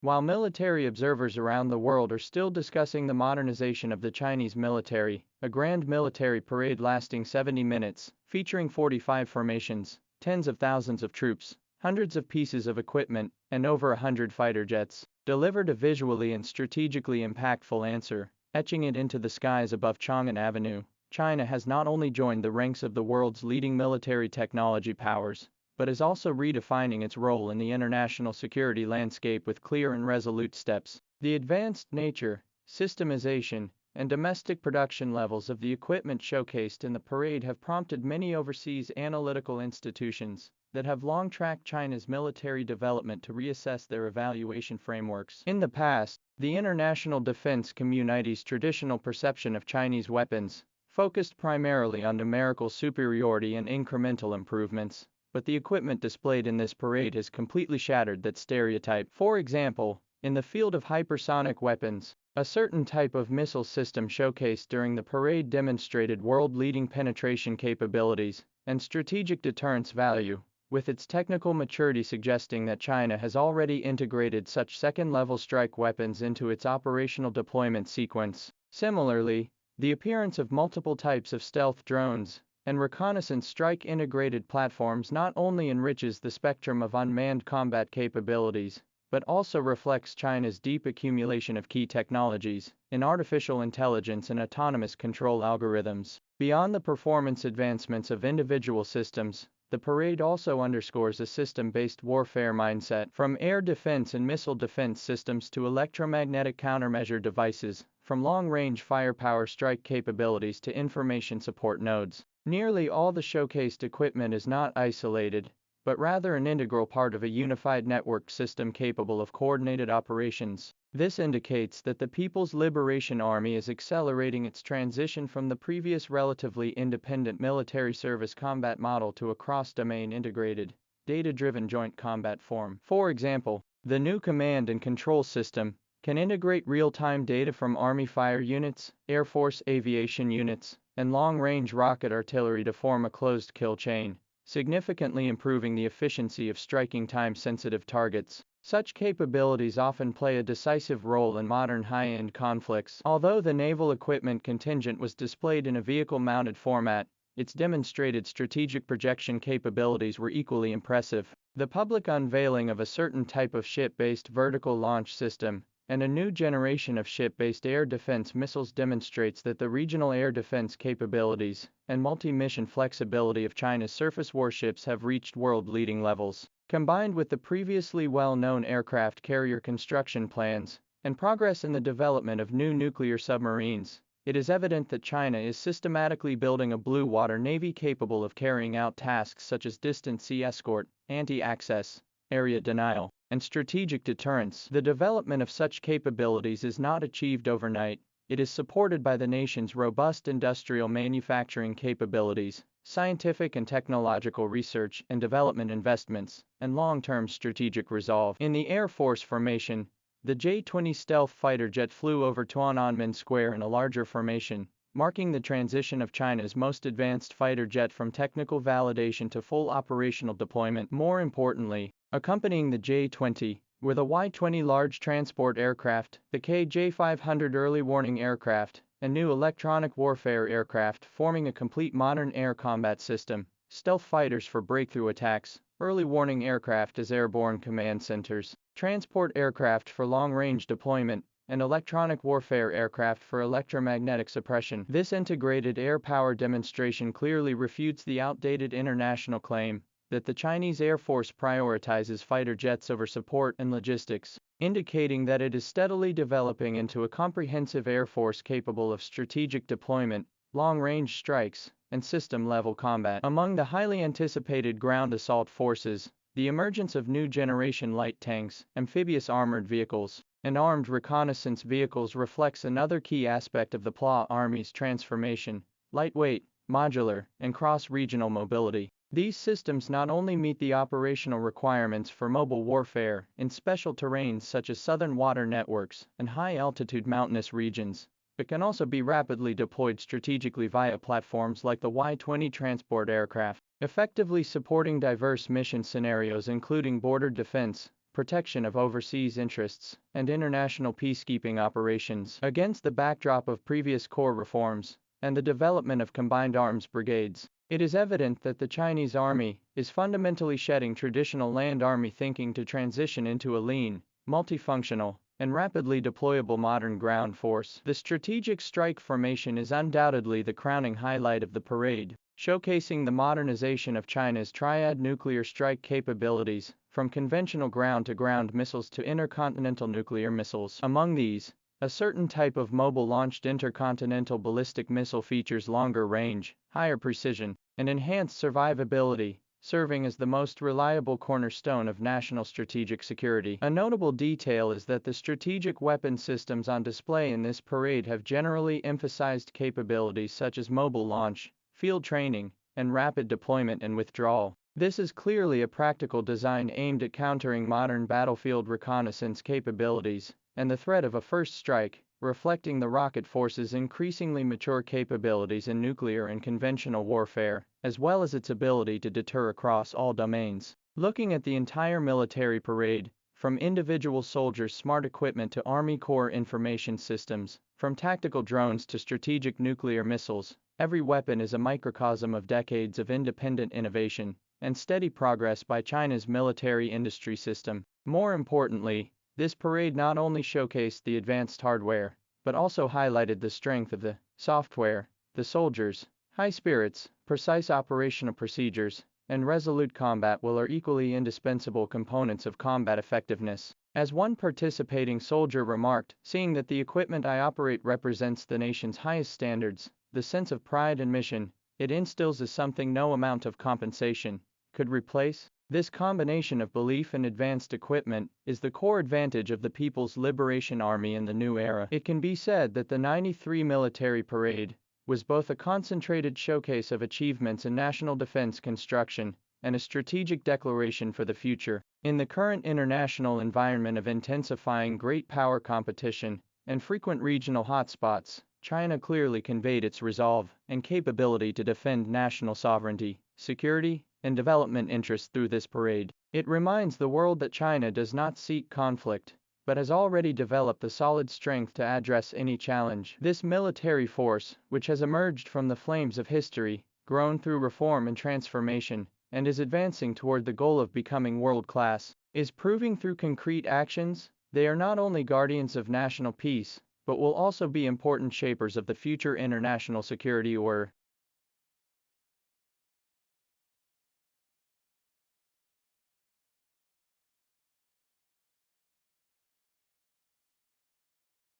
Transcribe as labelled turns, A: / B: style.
A: While military observers around the world are still discussing the modernization of the Chinese military, a grand military parade lasting 70 minutes, featuring 45 formations, tens of thousands of troops, hundreds of pieces of equipment, and over 100 fighter jets, delivered a visually and strategically impactful answer, etching it into the skies above Chang'an Avenue. China has not only joined the ranks of the world's leading military technology powers, but is also redefining its role in the international security landscape with clear and resolute steps. The advanced nature, systemization, and domestic production levels of the equipment showcased in the parade have prompted many overseas analytical institutions that have long tracked China's military development to reassess their evaluation frameworks. In the past, the international defense community's traditional perception of Chinese weapons focused primarily on numerical superiority and incremental improvements, but the equipment displayed in this parade has completely shattered that stereotype. For example, in the field of hypersonic weapons, a certain type of missile system showcased during the parade demonstrated world-leading penetration capabilities and strategic deterrence value, with its technical maturity suggesting that China has already integrated such second-level strike weapons into its operational deployment sequence. Similarly, the appearance of multiple types of stealth drones and reconnaissance strike integrated platforms not only enriches the spectrum of unmanned combat capabilities, but also reflects China's deep accumulation of key technologies in artificial intelligence and autonomous control algorithms. Beyond the performance advancements of individual systems, the parade also underscores a system-based warfare mindset, from air defense and missile defense systems to electromagnetic countermeasure devices, from long-range firepower strike capabilities to information support nodes. Nearly all the showcased equipment is not isolated, but rather an integral part of a unified network system capable of coordinated operations. This indicates that the People's Liberation Army is accelerating its transition from the previous relatively independent military service combat model to a cross-domain integrated, data-driven joint combat form. For example, the new command and control system can integrate real-time data from Army fire units, Air Force aviation units, and long-range rocket artillery to form a closed kill chain, significantly improving the efficiency of striking time-sensitive targets. Such capabilities often play a decisive role in modern high-end conflicts. Although the naval equipment contingent was displayed in a vehicle-mounted format, its demonstrated strategic projection capabilities were equally impressive. The public unveiling of a certain type of ship-based vertical launch system and a new generation of ship-based air defense missiles demonstrates that the regional air defense capabilities and multi-mission flexibility of China's surface warships have reached world-leading levels. Combined with the previously well-known aircraft carrier construction plans and progress in the development of new nuclear submarines, it is evident that China is systematically building a blue water navy capable of carrying out tasks such as distant sea escort, anti-access, area denial, and strategic deterrence. The development of such capabilities is not achieved overnight. It is supported by the nation's robust industrial manufacturing capabilities, scientific and technological research and development investments, and long-term strategic resolve. In the Air Force formation, the J-20 stealth fighter jet flew over Tiananmen Square in a larger formation, marking the transition of China's most advanced fighter jet from technical validation to full operational deployment. More importantly, accompanying the J-20 were the Y-20 large transport aircraft, the KJ-500 early warning aircraft, and new electronic warfare aircraft forming a complete modern air combat system, stealth fighters for breakthrough attacks, early warning aircraft as airborne command centers, transport aircraft for long-range deployment, and electronic warfare aircraft for electromagnetic suppression. This integrated air power demonstration clearly refutes the outdated international claim that the Chinese Air Force prioritizes fighter jets over support and logistics, indicating that it is steadily developing into a comprehensive air force capable of strategic deployment, long-range strikes, and system-level combat. Among the highly anticipated ground assault forces, the emergence of new generation light tanks, amphibious armored vehicles, and armed reconnaissance vehicles reflects another key aspect of the PLA Army's transformation: lightweight, modular, and cross-regional mobility. These systems not only meet the operational requirements for mobile warfare in special terrains such as southern water networks and high-altitude mountainous regions, but can also be rapidly deployed strategically via platforms like the Y-20 transport aircraft, effectively supporting diverse mission scenarios including border defense, protection of overseas interests, and international peacekeeping operations. Against the backdrop of previous core reforms and the development of combined arms brigades, it is evident that the Chinese army is fundamentally shedding traditional land army thinking to transition into a lean, multifunctional, and rapidly deployable modern ground force. The strategic strike formation is undoubtedly the crowning highlight of the parade, showcasing the modernization of China's triad nuclear strike capabilities, from conventional ground-to-ground missiles to intercontinental nuclear missiles. Among these, a certain type of mobile-launched intercontinental ballistic missile features longer range, higher precision, and enhanced survivability, serving as the most reliable cornerstone of national strategic security. A notable detail is that the strategic weapon systems on display in this parade have generally emphasized capabilities such as mobile launch, field training, and rapid deployment and withdrawal. This is clearly a practical design aimed at countering modern battlefield reconnaissance capabilities and the threat of a first strike, reflecting the rocket force's increasingly mature capabilities in nuclear and conventional warfare, as well as its ability to deter across all domains. Looking at the entire military parade, from individual soldiers' smart equipment to Army Corps information systems, from tactical drones to strategic nuclear missiles, every weapon is a microcosm of decades of independent innovation and steady progress by China's military industry system. More importantly, this parade not only showcased the advanced hardware, but also highlighted the strength of the software. The soldiers' high spirits, precise operational procedures, and resolute combat will are equally indispensable components of combat effectiveness. As one participating soldier remarked, seeing that the equipment I operate represents the nation's highest standards, the sense of pride and mission it instills is something no amount of compensation could replace. This combination of belief and advanced equipment is the core advantage of the People's Liberation Army in the new era. It can be said that the '93 military parade was both a concentrated showcase of achievements in national defense construction and a strategic declaration for the future. In the current international environment of intensifying great power competition and frequent regional hotspots, China clearly conveyed its resolve and capability to defend national sovereignty, security, and development interests through this parade. It reminds the world that China does not seek conflict, but has already developed the solid strength to address any challenge. This military force, which has emerged from the flames of history, grown through reform and transformation, and is advancing toward the goal of becoming world-class, is proving through concrete actions they are not only guardians of national peace, but will also be important shapers of the future international security order.